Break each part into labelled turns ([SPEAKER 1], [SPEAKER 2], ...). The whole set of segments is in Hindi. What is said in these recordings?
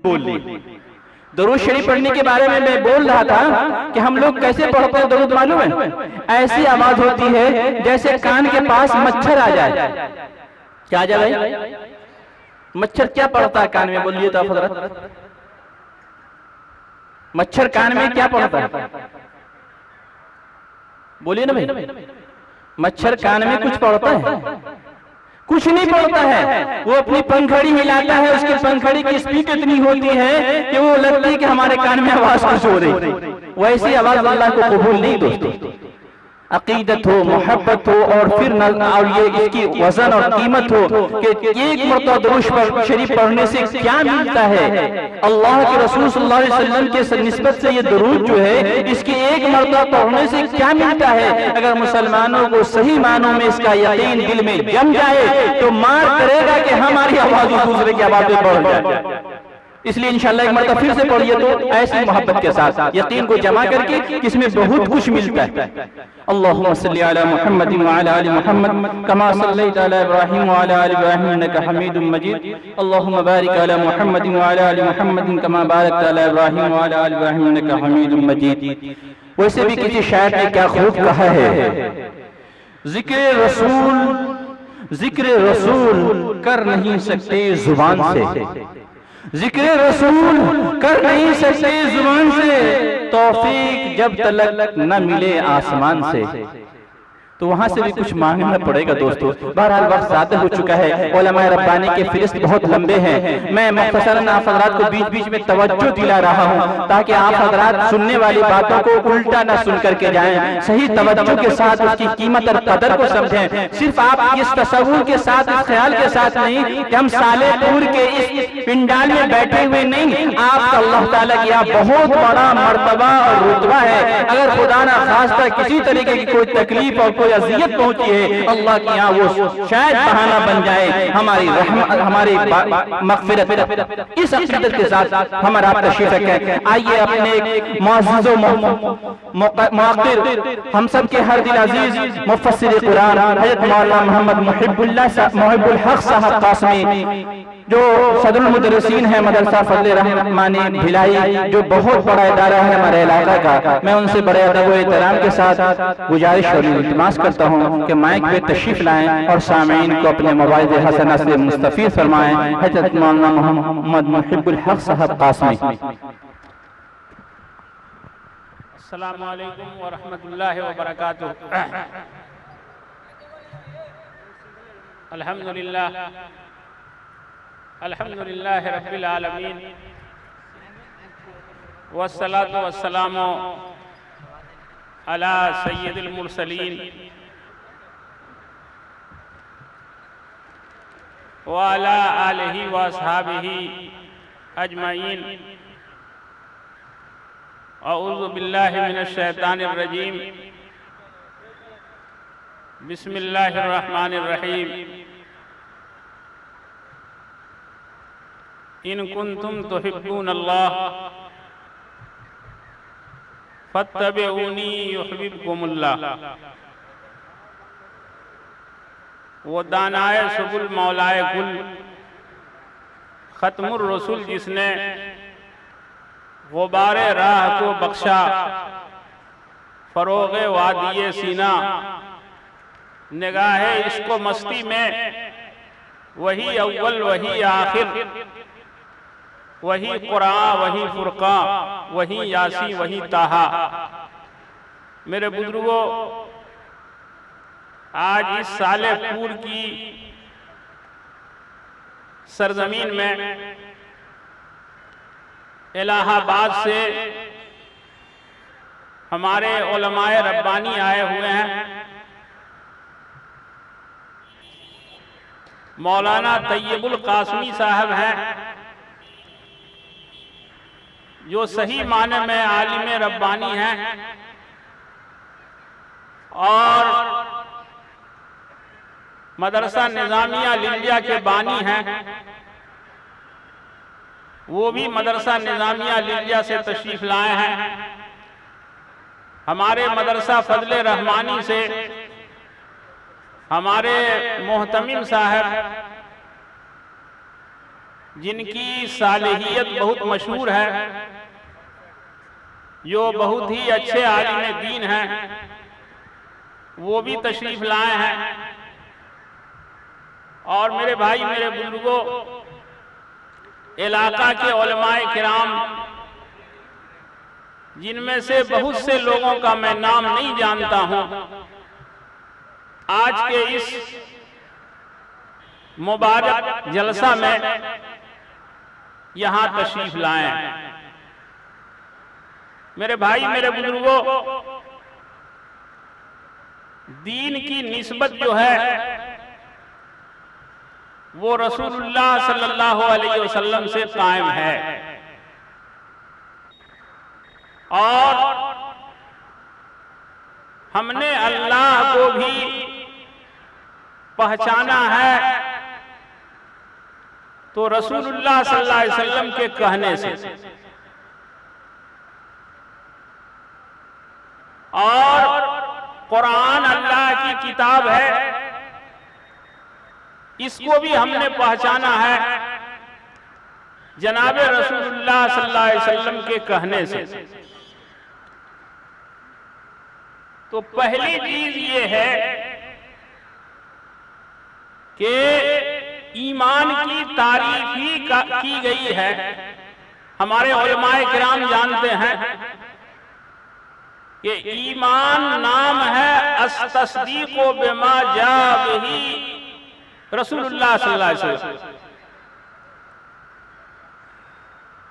[SPEAKER 1] बोल ली। दरूद शरीफ पढ़ने के बारे में मैं बोल रहा था कि हम लोग कैसे पढ़ते हैं दरूद मालूम है? ऐसी आवाज होती है जैसे कान के पास मच्छर आ जाए। क्या आ जाए भाई? मच्छर क्या पड़ता है कान में? बोलिए तो हजरत, मच्छर कान में क्या पड़ता है? बोलिए ना भाई, मच्छर कान में कुछ पड़ता है? कुछ नहीं पड़ता है। वो अपनी पंखड़ी हिलाता है, उसकी पंखड़ी की स्पीड इतनी होती है कि वो लगती है कि हमारे कान में आवाज कुछ हो रही। वैसी आवाज अल्लाह को कबूल नहीं दोस्तों। अकीदत हो, मोहब्बत हो और फिर और ये इसकी वजन और कीमत हो कि एक मरतबा दुरूद शरीफ पढ़ने से क्या मिलता है। अल्लाह के रसूल सल्लल्लाहु अलैहि वसल्लम के निस्बत से ये दुरूद जो है इसकी एक मरतबा पढ़ने से क्या मिलता है। अगर मुसलमानों को सही मानों में इसका यकीन दिल में जम जाए तो मार करेगा कि हमारी आवाज दूसरे की आवाज में बढ़ जाए। इसलिए इंशाअल्लाह एक मरतबा फिर से पढ़िए तो ऐसी मोहब्बत के साथ यकीन को जमा करके इसमें बहुत कुछ मिलता है। अल्लाहुम्मा सल्ली अला मुहम्मद व अला आलि मुहम्मद कमा सल्लैता अला इब्राहीम व अला आलि इब्राहीम इन्नका हमीदुम मजीद। अल्लाहुम्मा बारिक अला मुहम्मद व अला आलि मुहम्मद कमा बारकता अला इब्राहीम व अला आलि इब्राहीम इन्नका हमीदुम मजीद। वैसे भी किसी शायर ने क्या खूब कहा है, जिक्र रसूल कर नहीं सकते जुबान से, जिक्र रसूल कर नहीं सकते जुबान से, तौफीक जब तलक न मिले आसमान से। तो वहां से भी कुछ मांगना पड़ेगा दोस्तों। बहरहाल वक्त ज्यादा हो चुका है, उलमाए रब्बानी के फिरिस्त बहुत लंबे हैं। मैं मुख्तसरन आप हजरात को बीच बीच में तवज्जो दिला रहा हूं ताकि आप हजरात सुनने वाली बातों को उल्टा न सुन करके जाएं, सही तवज्जो के साथ उसकी कीमत और कदर को समझें। सिर्फ आप इस तसव्वुर के साथ, इस ख्याल के साथ नहीं कि हम सालेपुर के इस पिंडाल में बैठे हुए नहीं, आपका अल्लाह ताला की यहाँ बहुत बड़ा मर्तबा और रुतबा है। अगर खुदा ना खास्ता किसी तरीके की कोई तकलीफ और अज़ियत पहुंची है, अल्लाह के यहाँ वो शायद बहाना बन जाए हमारी रहमत, हमारी मग़फ़िरत। इस अक़ीदत के साथ हमारा आप तशरीफ़ रखें। आइए अपने एक मुअज़्ज़िज़ मुअक़्क़िर, हम सब के हर दिल अज़ीज़ मुफ़स्सिर कुरान हज़रत मौलाना मोहम्मद मुहिब्बुल हक़ साहब क़ासिमी, जो सदरुल मुदर्रिसीन है मदरसा फज़ल रहमानी भिलाई, जो बहुत बड़ा इदारा है हमारे इलाका का, मैं उनसे बड़े अदब व एहतराम के साथ गुजारिश और इल्तिमास करता हूँ कि माइक पे तशरीफ लाएं और सामीन को अपने मोबाइल हसना से मुस्तफ़ीद फरमाएं। हज़रत मौलाना मोहम्मद मुहिब्बुल हक़ साहब क़ासिमी।
[SPEAKER 2] अस्सलामु अलैकुम व रहमतुल्लाहि व बरकातुहू। अल्हम्दुलिल्लाह रब्बिल आलमीन वस्सलातु वस्सलामु अला सय्यिदिल मुरसलीन व अला आलिहि व अस्हाबिहि अजमईन। अऊज़ु बिल्लाहि मिनश शैतानिर रजीम। बिस्मिल्लाहिर रहमानिर रहीम। इन कुंतुम तुहिब्बूनल्लाह फत्तबिऊनी युहिब्बुकुमुल्लाह। वो दानाए सुबुल मौलाए गुल खत्मुर रसूल जिसने गुबारे राह को बख्शा, फरोगे वादिये सीना निगाहे इश्को मस्ती में, वही अव्वल वही आखिर, वही कुरान वही फुरकान, वही यासी वही ताहा। मेरे बुजुर्गों, आज इस सालेपुर की सरजमीन में इलाहाबाद से हमारे उलमाए रब्बानी आए हुए हैं। मौलाना तैयबुल कासमी साहब हैं, जो सही माने में आलिम रब्बानी हैं और मदरसा निजामिया लिलिया के बानी हैं। वो भी मदरसा निजामिया लिलिया से तशरीफ लाए हैं। हमारे मदरसा फजले रहमानी से हमारे मोहतमिम साहब जिनकी सालिहियत बहुत मशहूर है, जो बहुत ही अच्छे आलिम दीन हैं, वो भी तशरीफ लाए हैं। और मेरे भाई, मेरे बुजुर्गों, इलाका के उलमाए किराम, जिनमें से बहुत से लोगों का मैं नाम नहीं जानता हूं, आज के इस मुबारक जलसा में यहां तशरीफ लाए हैं। मेरे भाई, मेरे बुजुर्गों, दीन की निस्बत जो है वो रसूलुल्लाह सल्लल्लाहु अलैहि वसल्लम से कायम है। और हमने अल्लाह को भी पहचाना है तो रसूलुल्लाह सल्लल्लाहु अलैहि वसल्लम के कहने से। और कुरान अल्लाह की किताब है, इसको भी हमने पहचाना है जनाबे रसूलुल्लाह सल्लल्लाहु अलैहि वसल्लम के कहने से। तो पहली चीज ये है कि ईमान की तारीफ ही की गई है। हमारे उलमाए किराम जानते हैं कि ईमान नाम है अस-तस्दीक़ु बिमा जा बिही रसूलुल्लाह सल्लल्लाहु अलैहि वसल्लम,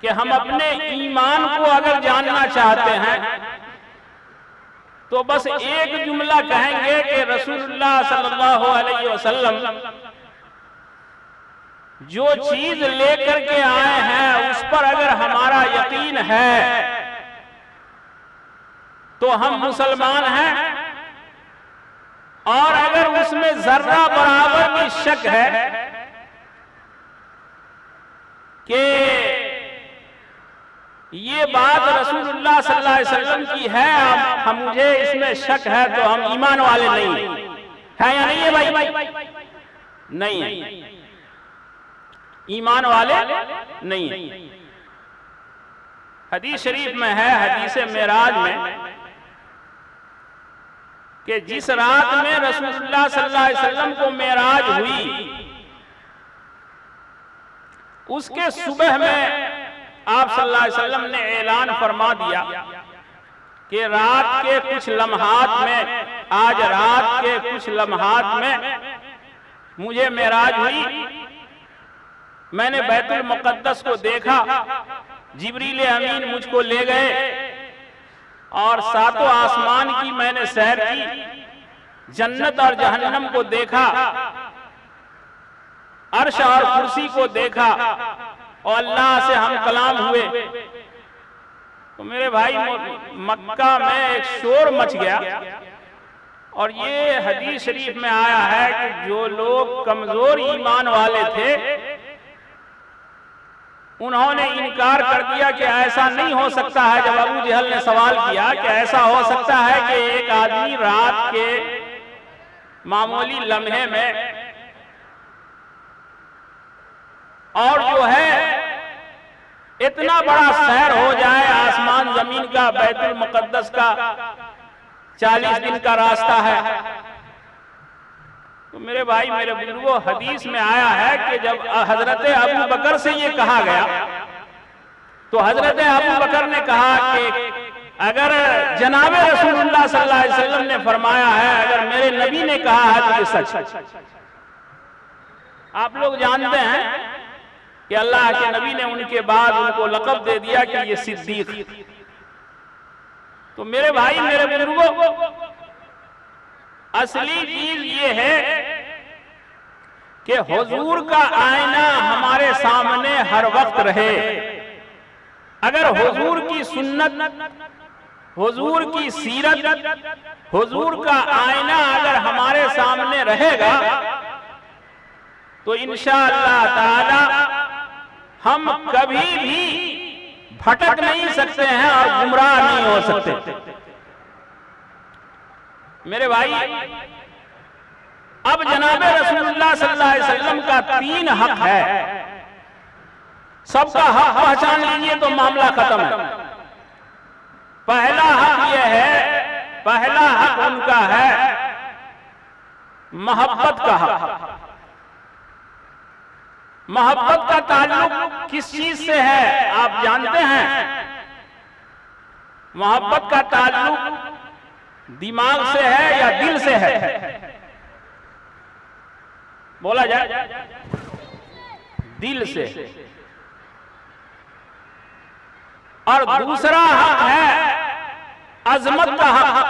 [SPEAKER 2] कि हम अपने ईमान को अगर जानना चाहते हैं तो बस एक जुमला कहेंगे कि रसूलुल्लाह सल्लल्लाहु अलैहि वसल्लम जो चीज लेकर के आए हैं उस पर अगर हमारा यकीन है तो हम मुसलमान हैं। और अगर उसमें जर्रा बराबर की शक है कि ये बात रसूलुल्लाह सल्लल्लाहु अलैहि वसल्लम की है, हम मुझे इसमें शक है, तो हम ईमान वाले नहीं है या नहीं है भाई? नहीं है, ईमान वाले नहीं है। हदीस शरीफ में है, हदीस मेराज में, कि जिस रात में रसूलुल्लाह सल्लल्लाहु अलैहि वसल्लम को मेराज हुई, उसके सुबह में आप सल्लल्लाहु अलैहि वसल्लम ने ऐलान फरमा दिया कि रात के कुछ लम्हात में, आज रात के कुछ लम्हात में मुझे मेराज हुई, मैंने बैतुल मुक़द्दस को देखा, जिब्रील अमीन मुझको ले गए और सातों आसमान की मैंने सैर की, जन्नत और जहन्नम को देखा, अर्श और कुर्सी को देखा और अल्लाह से हम कलाम हुए। तो मेरे भाई, मक्का में एक शोर मच गया। और ये हदीस शरीफ में आया है कि जो लोग कमजोर ईमान वाले थे उन्होंने इनकार कर दिया कि ऐसा नहीं हो सकता है। जब अबू जहल ने सवाल किया कि ऐसा हो सकता है कि एक आदमी रात के मामूली लम्हे में और जो है इतना बड़ा सैर हो जाए आसमान जमीन का, बैतुल मुक़द्दस का 40 दिन का रास्ता है। तो मेरे भाई, मेरे बुजुर्गों, हदीस में आया है कि जब हजरत अबू बकर से ये कहा गया तो हजरत अबू बकर ने कहा कि अगर जनाबे रसूलुल्लाह सल्लल्लाहु अलैहि वसल्लम ने फरमाया है, अगर मेरे नबी ने कहा है तो ये सच। आप लोग जानते हैं कि अल्लाह के नबी ने उनके बाद उनको लक़ब दे दिया कि ये सिद्दीक। तो मेरे भाई, मेरे बुजुर्गों, असली चीज ये है कि हुजूर का आईना हमारे सामने हर वक्त रहे। अगर हुजूर की सुन्नत, हुजूर की सीरत, हुजूर का आईना अगर हमारे सामने रहेगा तो इंशाअल्लाह ताला हम कभी भी भटक नहीं सकते हैं और गुमराह नहीं हो सकते। मेरे भाई, अब जनाबे रसूलुल्लाह सल्लल्लाहु अलैहि वसल्लम का 3 हक है। सबका हक पहचान लीजिए तो मामला खत्म है। पहला हक यह है, पहला हक उनका है मोहब्बत का हक। मोहब्बत का ताल्लुक किस चीज से है आप जानते हैं? मोहब्बत का ताल्लुक दिमाग से है या दिल से है? बोला जाए, दिल से। और दूसरा हक है अजमत का हक।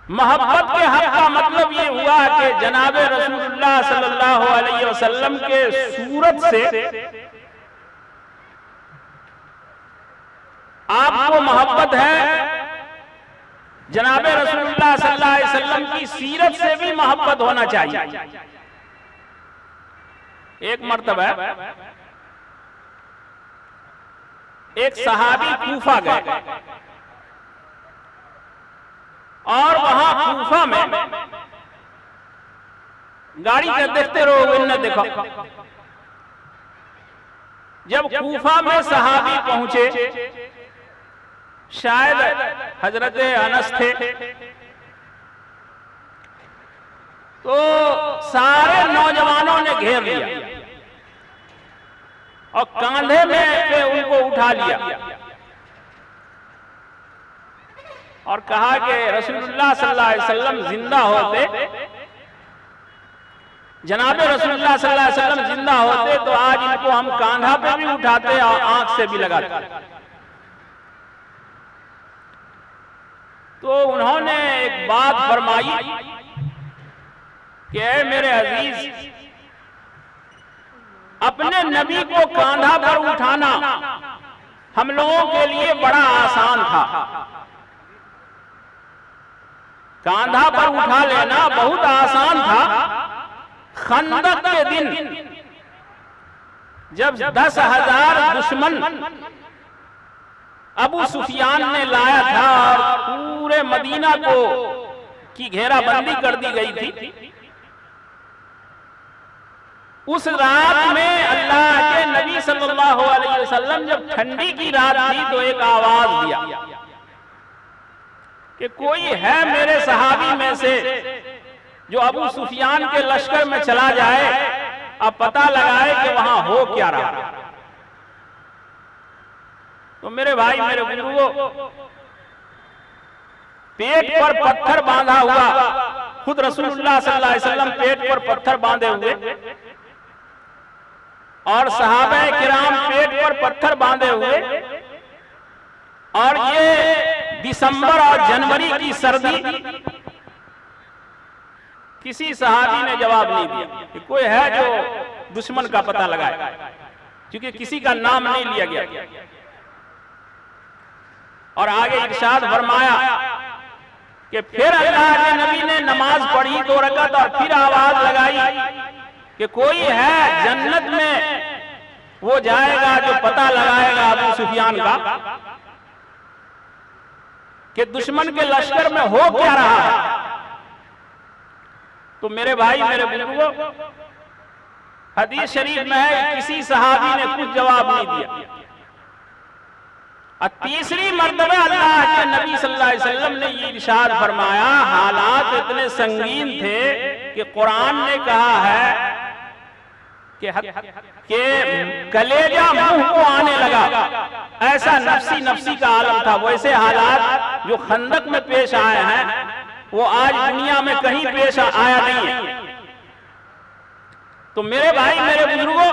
[SPEAKER 2] मोहब्बत के हक का मतलब ये हुआ कि जनाबे रसूलुल्लाह सल्लल्लाहु अलैहि वसल्लम के सूरत से आपको मोहब्बत है, जनाबे रसूलुल्लाह सल्लल्लाहु अलैहि वसल्लम की सीरत से भी मोहब्बत होना चाहिए। एक मर्तबा एक सहाबी कूफा गए और वहां कूफा में गाड़ी के देखते रहो इनने देखा। जब कूफा में सहाबी पहुंचे, शायद हजरत अनस थे, तो सारे नौजवानों ने घेर लिया और कांधे में पे उनको उठा लिया और कहा कि रसूलुल्लाह सल्लल्लाहु अलैहि वसल्लम जिंदा होते, जनाबे रसूलुल्लाह सल्लल्लाहु अलैहि वसल्लम जिंदा होते तो आज इनको हम कांधा पे भी उठाते और आंख से भी लगाते। तो उन्होंने एक बात फरमाई कि ऐ मेरे अजीज, अपने नबी को कांधा पर उठाना हम लोगों के लिए बड़ा आसान था। कांधा पर उठा लेना बहुत आसान था। खंदक के दिन जब 10,000 दुश्मन अबू सुफियान ने लाया था और पूरे मदीना को की घेराबंदी कर दी गई थी, उस रात में अल्लाह के नबी सल्लल्लाहु अलैहि वसल्लम जब ठंडी की रात थी तो एक आवाज दिया कि कोई है मेरे सहाबी में से जो अबू सुफियान के लश्कर में चला जाए, अब पता लगाए कि वहां हो क्या रहा। तो मेरे भाई, मेरे बुजुर्गों, पेट पर पत्थर बांधा हुआ, खुद रसूलुल्लाह सल्लल्लाहु अलैहि वसल्लम पेट पर पत्थर बांधे हुए और सहाबा किराम पेट पर पत्थर बांधे हुए, और ये दिसंबर और जनवरी की सर्दी। किसी सहाबी ने जवाब नहीं दिया कि कोई है जो दुश्मन का पता लगाए, क्योंकि किसी का नाम नहीं लिया गया। और आगे इरशाद फरमाया कि फिर अल्लाह के नबी ने नमाज पढ़ी 2 रकात और फिर आवाज लगाई कि कोई है जन्नत में, वो जाएगा जो पता लगाएगा अबू सुफियान का कि दुश्मन के लश्कर में हो क्या रहा है। तो मेरे भाई, मेरे बुजुर्गों, हदीस शरीफ में है किसी सहाबी ने कुछ जवाब नहीं दिया। और तीसरी मर्तबा अल्लाह के नबी सल्लल्लाहु अलैहि वसल्लम ने ये इरशाद फरमाया, हालात इतने संगीन थे कि कुरान ने कहा है कि कलेजा मुंह को आने लगा। ऐसा नफ्सी नफ्सी का आलम था। वैसे हालात जो खंदक में पेश आए हैं वो आज दुनिया में कहीं पेश आया नहीं है। तो मेरे भाई, मेरे बुजुर्गों,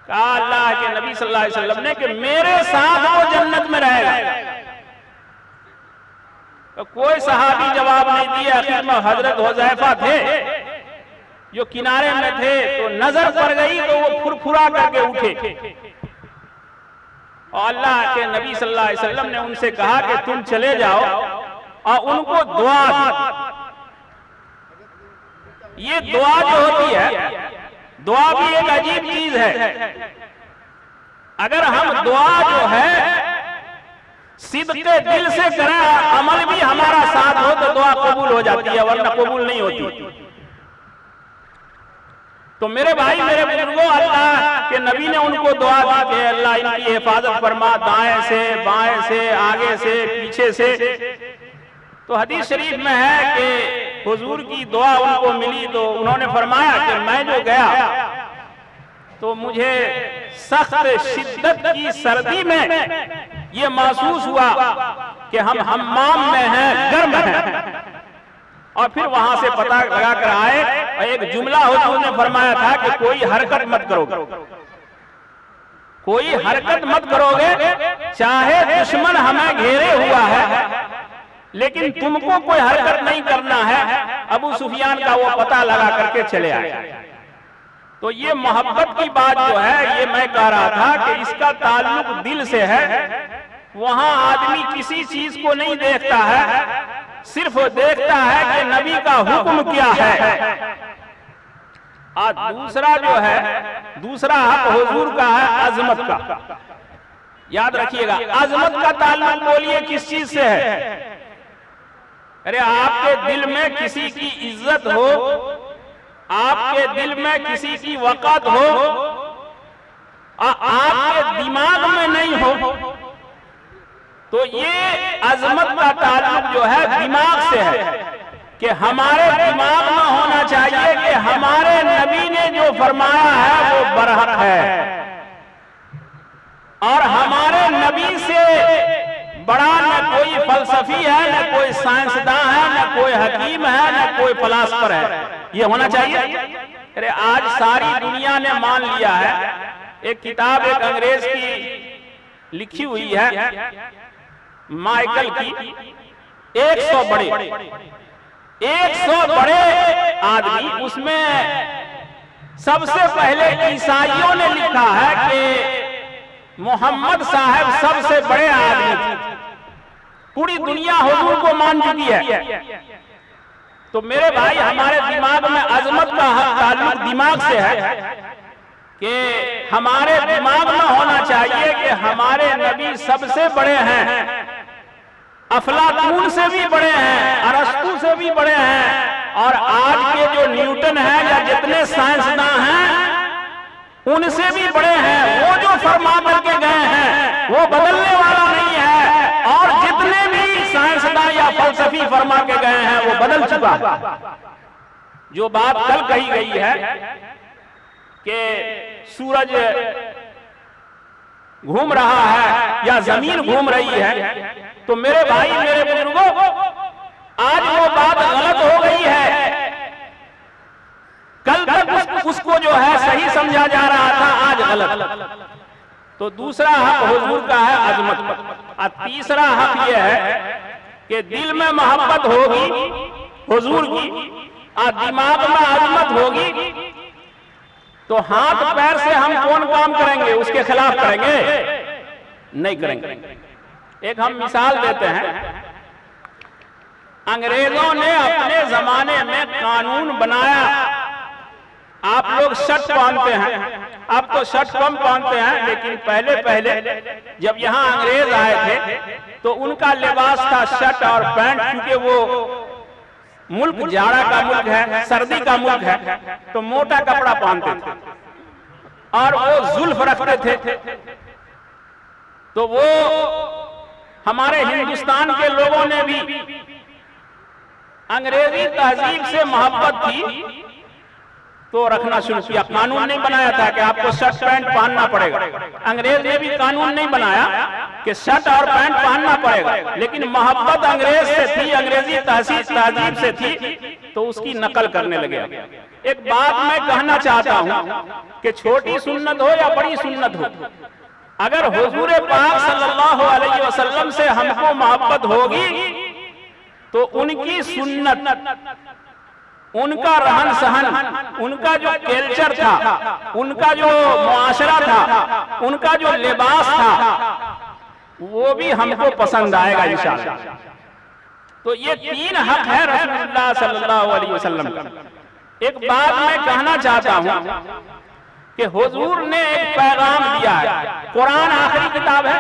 [SPEAKER 2] कहा अल्लाह के नबी सल्लल्लाहु अलैहि वसल्लम ने कि मेरे साथ वो जन्नत में रहेगा। तो कोई सहाबी जवाब नहीं दिया। आखिर में हजरत हुज़ैफा थे जो किनारे में थे, तो नजर पड़ गई तो वो फुरफुरा करके उठे और अल्लाह के नबी सल्लल्लाहु अलैहि वसल्लम ने उनसे कहा कि तुम चले जाओ और उनको दुआ दो। ये दुआ जो होती है, दुआ भी एक अजीब चीज है। अगर हम दुआ जो है सिद्क़े दिल से करें, अमल भी हमारा साथ हो, तो दुआ कबूल हो जाती है, वरना कबूल नहीं होती। तो मेरे भाई, मेरे बुजुर्गों, अल्लाह के नबी ने उनको दुआ दी कि अल्लाह इनकी हिफाजत फरमा, दाएं से, बाएं से, आगे से, पीछे से। तो हदीस शरीफ में है कि हुजूर की दुआ उनको मिली, तो उन्होंने फरमाया कि मैं जो गया तो मुझे सख्त शिद्दत की सर्दी में ये महसूस हुआ कि हम हम्माम में हैं, गर्म हैं। और फिर वहां से पता लगा कर आए और एक जुमला हुजूर ने फरमाया था कि कोई हरकत मत करोगे, कोई हरकत मत करोगे, चाहे दुश्मन हमें घेरे हुआ है, लेकिन तुमको कोई हरकत नहीं करना है। अबू सुफियान का वो पता लगा करके चले आए। तो ये मोहब्बत की बात जो है, ये मैं कह रहा था कि इसका ताल्लुक दिल से है। वहां आदमी किसी चीज को नहीं देखता है, सिर्फ देखता है कि नबी का हुक्म क्या है। और दूसरा जो है, दूसरा हक हुजूर का है अजमत का। याद रखिएगा, अजमत का ताल्लुक बोलिए किस चीज से है? अरे आपके दिल में किसी की इज्जत हो, आपके दिल में किसी की वक़ात हो, आपके दिमाग में नहीं हो, तो ये अजमत का ताल्लुक जो है दिमाग से है कि हमारे दिमाग में होना चाहिए कि हमारे नबी ने जो फरमाया है वो बरहक है, और हमारे नबी से बड़ा न कोई फलसफी है, न कोई साइंसदान है, न कोई हकीम है, न कोई फलासफर है। ये होना चाहिए। अरे आज सारी दुनिया ने मान लिया है। एक किताब एक अंग्रेज की लिखी हुई है, माइकल की, 100 बड़े आदमी, उसमें सबसे पहले ईसाइयों ने लिखा है कि मोहम्मद साहब सबसे बड़े आदमी थे। पूरी दुनिया हुजूर को मान चुकी है। तो मेरे भाई, हमारे दिमाग में अजमत का ताल्लुक दिमाग से है कि हमारे दिमाग में होना चाहिए कि हमारे नबी सबसे बड़े हैं, अफलातून से भी बड़े हैं, अरस्तु से भी बड़े हैं, और आज के जो न्यूटन हैं या जितने साइंसदान हैं उनसे भी बड़े हैं। वो जो फरमा करके गए हैं वो बदलने वाला नहीं है, और जितने भी साइंसदान या फलसफी फरमा के गए हैं वो बदल चुका है। जो बात कल कही गई है कि सूरज घूम रहा है या जमीन घूम रही है, तो मेरे भाई, मेरे बुजुर्गों, आज वो बात गलत हो गई है। कल तक उसको जो है सही समझा जा रहा था, आज गलत। तो दूसरा हक हुजूर का है अजमत का, और तीसरा हक ये है कि दिल में मोहब्बत होगी हुजूर की और दिमाग में अजमत होगी, तो हाथ पैर से हम कौन काम करेंगे? उसके खिलाफ करेंगे? नहीं करेंगे। एक हम मिसाल देते हैं। अंग्रेजों ने अपने जमाने में कानून बनाया। आप लोग शर्ट पहनते हैं, अब तो शर्ट कम पहनते हैं, लेकिन पहले जब यहाँ अंग्रेज आए थे तो उनका लिबास था शर्ट और पैंट, क्योंकि वो मुल्क जाड़ा का मुल्क है, सर्दी का मुल्क है, तो मोटा कपड़ा पहनते थे और वो जुल्फ रखते थे। तो वो हमारे हिंदुस्तान के लोगों ने भी अंग्रेजी तहजीब से मोहब्बत थी तो रखना शुरू किया। कानून नहीं बनाया था कि आपको शर्ट पैंट पहनना पड़ेगा। अंग्रेज ने भी कानून नहीं बनाया कि शर्ट और पैंट पहनना पड़ेगा, लेकिन मोहब्बत अंग्रेज से थी, अंग्रेजी तहजीब से थी, तो उसकी नकल करने लगे। एक बात मैं कहना चाहता हूं कि छोटी सुन्नत हो या बड़ी सुन्नत हो, अगर हुजूर पाक सल्लल्लाहु अलैहि वसल्लम से हमको मोहब्बत होगी तो उनकी सुन्नत, उनका रहन सहन, उनका जो कल्चर था, उनका जो मुआशरा था, उनका जो लिबास था, वो भी हमको पसंद आएगा इंशाअल्लाह। तो ये तीन हक है रसूलुल्लाह सल्लल्लाहु अलैहि वसल्लम का। एक बात मैं कहना चाहता हूं कि हुजूर ने एक पैगाम दिया है। कुरान आखिरी किताब है,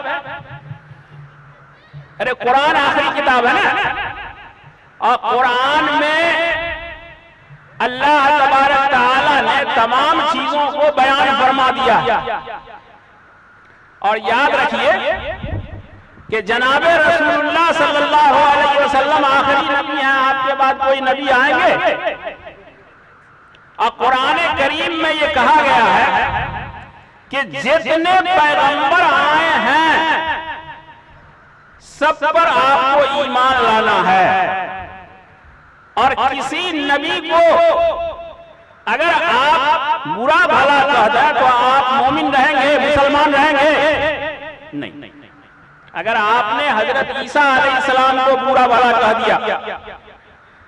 [SPEAKER 2] अरे कुरान आखिरी किताब है ना, और कुरान में अल्लाह तबारक तआला ने तमाम चीजों को बयान फरमा दिया। और याद रखिए कि जनाबे रसूलुल्लाह सल्लल्लाहु अलैहि वसल्लम आखिरी नबी हैं, आपके बाद कोई नबी आएंगे? और कुरान करीम में ये कहा गया है कि जितने पैगंबर आए हैं सब पर आपको ईमान लाना है, और किसी नबी को अगर आप बुरा भला कह दें तो आप मोमिन रहेंगे, मुसलमान रहेंगे? नहीं। अगर आपने हजरत ईसा अलैहिस्सलाम को बुरा भला कह दिया,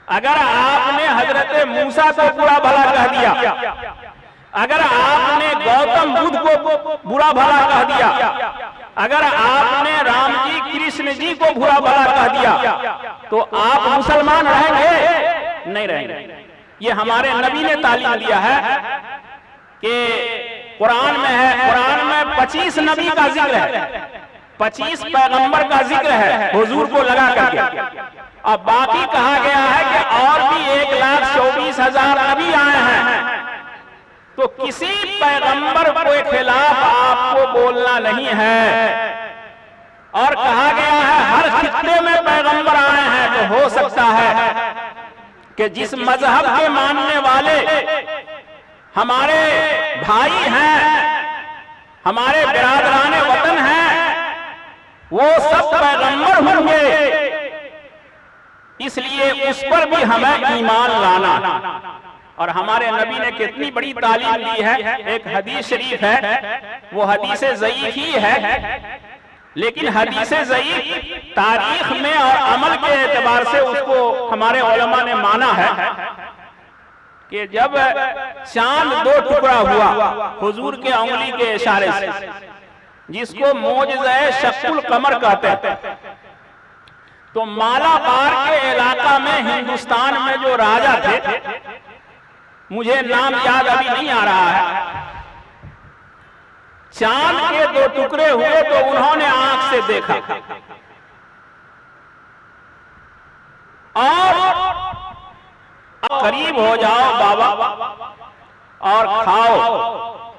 [SPEAKER 2] अगर आपने हजरत मूसा को बुरा भला कह दिया, अगर आपने गौतम बुद्ध को बुरा भला कह दिया, अगर आपने राम जी कृष्ण जी को बुरा भला कह दिया, तो आप मुसलमान रहेंगे? नहीं रहेंगे। ये हमारे नबी ने तालीम दिया है कि कुरान में है, कुरान में 25 नबी का जिक्र है, 25 पैगंबर का जिक्र है हुजूर को लगा करके। अब बाकी कहा गया है कि और भी 1,24,000 नबी आए हैं, तो किसी पैगंबर के खिलाफ आपको बोलना नहीं है। और कहा गया है हर खित्ते में पैगंबर आए हैं, तो हो सकता है कि जिस मजहब के मानने वाले हमारे भाई हैं, हमारे बिरादराने वतन हैं, वो सब पैगंबर होंगे, इसलिए उस पर भी हमें ईमान लाना। और हमारे नबी ने कितनी बड़ी तालीम दी है। एक हदीस शरीफ है, वो हदीस ज़ईफ ही है, लेकिन हदीस ज़ईफ तारीख में और अमल के एतबार से उसको हमारे उलमा ने माना है कि जब चांद 2 टुकड़ा हुआ हुजूर के उंगली के इशारे से, जिसको मोजज़े शक्कुल कमर कहते हैं, तो मालाबार के इलाका में हिंदुस्तान में जो राजा थे, मुझे नाम याद अभी नहीं आ रहा है, चांद के 2 टुकड़े हुए तो उन्होंने आंख से देखा और करीब हो जाओ बाबा और खाओ,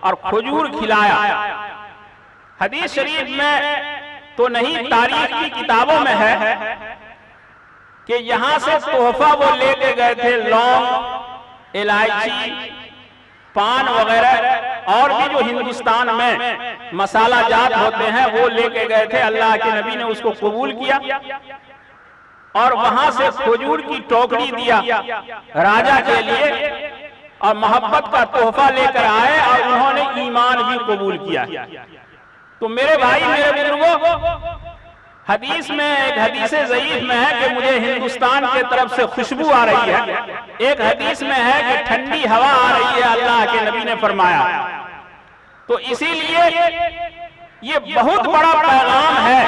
[SPEAKER 2] और खजूर खिलाया। हदीस शरीफ में तो नहीं, तारीख की किताबों में है कि यहां से तोहफा वो लेके गए थे, लौंग, इलायची, पान वगैरह और भी जो हिंदुस्तान में मसाला जात होते हैं वो लेके गए थे। अल्लाह के नबी ने उसको कबूल किया और वहां से खजूर की टोकरी दिया राजा के लिए, और मोहब्बत का तोहफा लेकर आए और उन्होंने ईमान भी कबूल किया। तो मेरे भाई, मेरे बुजुर्गों, हदीस में, एक हदीस ज़ईफ में है कि मुझे हिंदुस्तान के तरफ से खुशबू आ रही है, एक हदीस में है कि ठंडी हवा आ रही है, अल्लाह के नबी ने फरमाया। तो इसीलिए ये बहुत बड़ा पैगाम है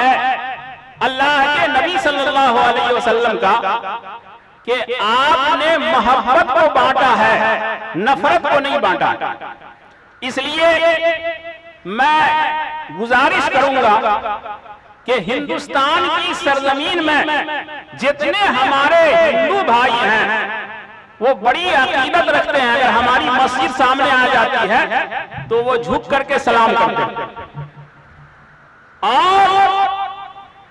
[SPEAKER 2] अल्लाह के नबी सल्लल्लाहु अलैहि वसल्लम का कि आपने मोहब्बत को बांटा है, नफरत को नहीं बांटा। इसलिए मैं गुजारिश करूंगा कि हिंदुस्तान की सरजमीन में जितने हमारे हिंदू भाई हैं वो बड़ी अकीदत रखते हैं, अगर हमारी मस्जिद सामने आ जाती है तो वो झुक करके सलाम करते हैं, और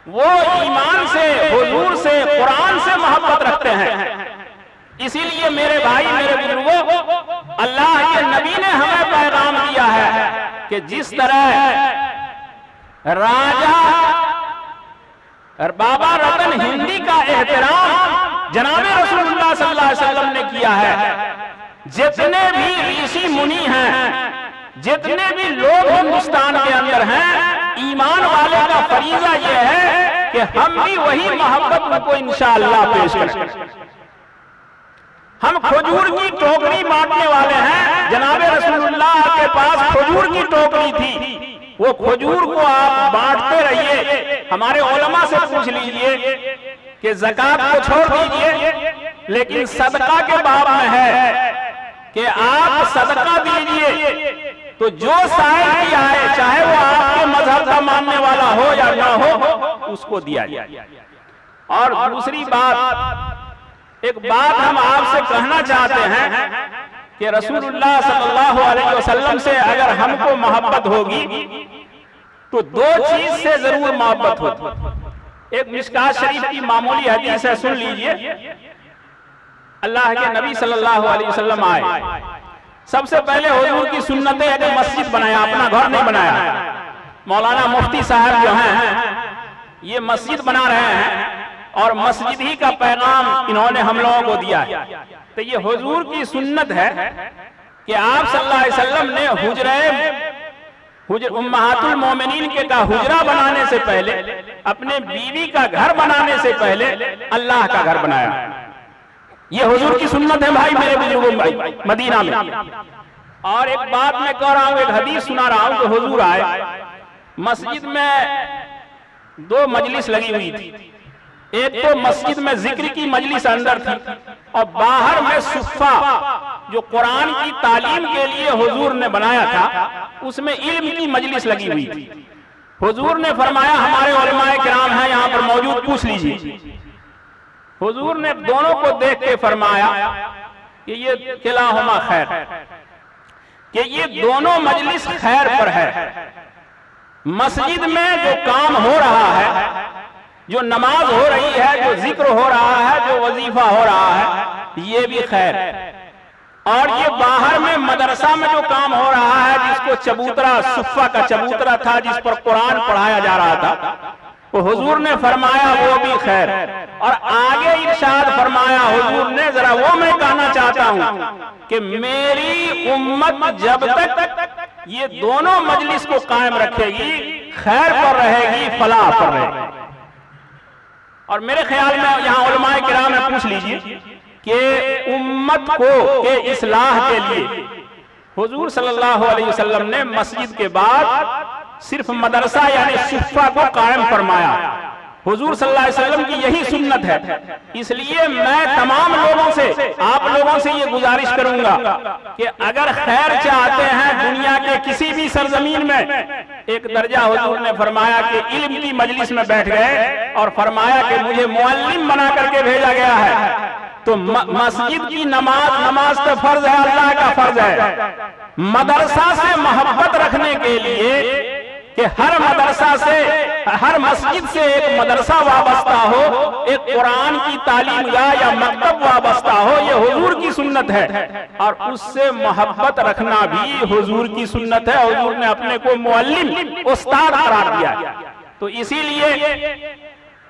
[SPEAKER 2] वो ईमान से, हुजूर से, कुरान से मोहब्बत रखते हैं। इसीलिए मेरे भाई, मेरे बुजुर्गों, अल्लाह के नबी ने हमें पैगाम दिया है कि जिस तरह राजा और बाबा रतन हिंदी का एहतराम जनाबे रसूलुल्लाह सल्लल्लाहु अलैहि वसल्लम ने किया है, जितने भी ऋषि मुनि हैं, जितने भी लोग हिंदुस्तान के अंदर हैं, ईमान वाले का फरीजा यह है कि हम भी वही मोहब्बत उनको इंशाअल्लाह पेश करें। हम खजूर की टोकरी बांटने वाले हैं। जनाबे रसूलुल्लाह के पास खजूर की टोकरी थी, वो खजूर को आप बांटते रहिए। हमारे उलमा से पूछ लीजिए कि ज़कात को छोड़ दीजिए, लेकिन सदका के बाब में है कि आप सदका दीजिए, तो जो साइड भी आए, चाहे वो आपके मजहब का मानने वाला हो या ना हो, उसको दिया जाए। और दूसरी बात एक बात हम आपसे कहना चाहते हैं कि रसूलुल्लाह सल्लल्लाहु अलैहि वसल्लम से अगर हमको मोहब्बत होगी तो दो चीज से जरूर मोहब्बत होगी। एक मिशकात शरीफ की मामूली हदीस है, सुन लीजिए। अल्लाह के नबी सल्लल्लाहु अलैहि वसल्लम आए, सबसे पहले हुजूर की सुन्नत है कि मस्जिद बनाया, अपना घर नहीं बनाया। मौलाना मुफ्ती साहब जो हैं ये मस्जिद बना रहे हैं और मस्जिद ही का पैगाम इन्होंने हम लोगों को दिया है। तो ये हुजूर की सुन्नत है कि आप सल्लल्लाहु अलैहि वसल्लम ने उम्महातुल मोमिनीन के का हुजरा बनाने से पहले, अपने बीवी का घर बनाने से पहले अल्लाह का घर बनाया। ये हुजूर की सुन्नत है भाई, मेरे बुजुर्गों भाई मदीना में। और एक बात मैं कह रहा हूं, एक हदीस सुना रहा हूं कि हुजूर आए, मस्जिद में दो मजलिस लगी हुई थी। एक तो मस्जिद में जिक्र की मजलिस अंदर थी और बाहर में सुफ़ा जो कुरान की तालीम के लिए हुजूर ने बनाया था, उसमें इल्म की मजलिस लगी हुई थी। हुजूर ने फरमाया हमारे उलमाए किराम हैं यहाँ पर मौजूद, पूछ लीजिए। हुजूर ने दोनों को देख के फरमाया कि ये किलाहुमा खैर, कि ये दोनों मजलिस खैर पर है। मस्जिद में जो काम हो रहा है, जो नमाज हो रही है, जो जिक्र हो रहा है, जो वजीफा हो रहा है, ये भी खैर। और ये बाहर में मदरसा में जो काम हो रहा है, जिसको चबूतरा, सुफ़ा का चबूतरा था जिस पर कुरान पढ़ाया जा रहा था, तो हुजूर ने फरमाया वो भी खैर। और आगे इरशाद फरमाया हुजूर ने, जरा वो मैं कहना चाहता हूं कि मेरी उम्मत जब तक ये दोनों मजलिस को कायम रखेगी, खैर पर रहेगी, फलाह पर रहेगी। और मेरे ख्याल में यहाँ उलमाए किराम में पूछ लीजिए कि उम्मत को के इस्लाह के लिए हुजूर सल्लल्लाहु अलैहि वसल्लम ने मस्जिद के बाद सिर्फ मदरसा यानी सुफ़ा को कायम फरमाया। हुजूर सल्लल्लाहु अलैहि वसल्लम की यही सुन्नत है। इसलिए मैं तमाम लोगों से, आप लोगों से ये गुजारिश करूंगा कि अगर खैर चाहते हैं दुनिया के किसी भी सरजमीन में, एक दर्जा हुजूर ने फरमाया कि इल्म की मजलिस में बैठ गए और फरमाया कि मुझे मुअल्लिम बना करके भेजा गया है, तो मस्जिद की नमाज तो फर्ज है, अल्लाह का फर्ज है। मदरसा से मोहब्बत रखने के लिए कि हर मदरसा से, हर मस्जिद से एक मदरसा वाबस्ता हो, एक कुरान की तालीम गाह या मकतब वाबस्ता हो, ये हुजूर की सुन्नत है। और उससे मोहब्बत रखना भी हुजूर की सुन्नत है। हुजूर ने अपने को मुअल्लिम, उस्ताद करार दिया। तो इसीलिए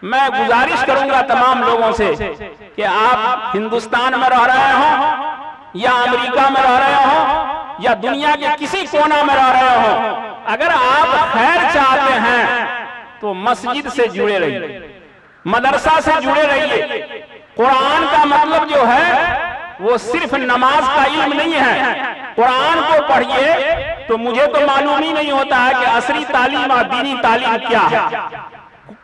[SPEAKER 2] मैं गुजारिश करूंगा तमाम लोगों से कि आप हिंदुस्तान में रह रहे हो या अमेरिका में रह रहे हो या दुनिया के किसी कोना में रह रहे हो, अगर आप खैर चाहते हैं तो मस्जिद से जुड़े रहिए, मदरसा से जुड़े रहिए। कुरान का मतलब जो है वो सिर्फ नमाज का इल्म नहीं है। कुरान को पढ़िए तो मुझे तो मालूम ही नहीं होता है कि असरी तालीम और दीनी तालीम क्या है।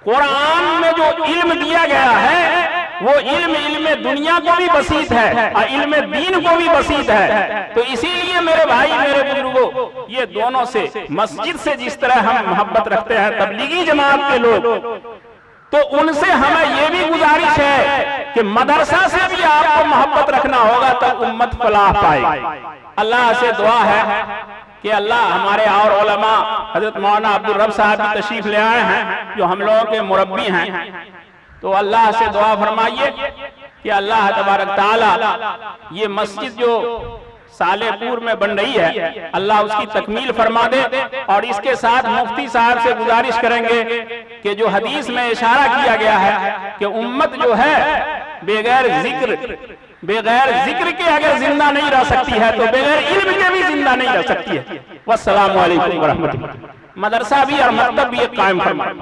[SPEAKER 2] कुरान में जो इल्म दिया गया है वो इल्म दुनिया को भी बसीत है और इल्म दीन को भी बसीत है। तो इसीलिए मेरे भाई, मेरे बुजुर्गों, ये दोनों से, मस्जिद से जिस तरह हम मोहब्बत रखते हैं तबलीगी जमात के लोग, तो उनसे हमें ये भी गुजारिश है कि मदरसा से भी आपको मोहब्बत रखना होगा, तब उम्मत फलाह पाएगी। अल्लाह से दुआ है कि अल्लाह हमारे और उलमा हजरत मौलाना अब्दुल रब साहब भी तशरीफ ले आए हैं जो हम लोगों के मुरब्बी हैं, तो अल्लाह से दुआ फरमाइए कि अल्लाह तबारक ताला ये मस्जिद जो सालेपुर में बन रही है, अल्लाह उसकी तकमील फरमा दे। और इसके साथ मुफ्ती साहब से गुजारिश करेंगे कि जो हदीस में इशारा किया गया है कि उम्मत जो है बगैर जिक्र के अगर जिंदा नहीं रह सकती है तो बगैर इल्म के भी जिंदा नहीं रह सकती है। वस्सलामु अलैकुम व रहमतुल्लाह। मदरसा भी और मकतब भी कायम फरमाए।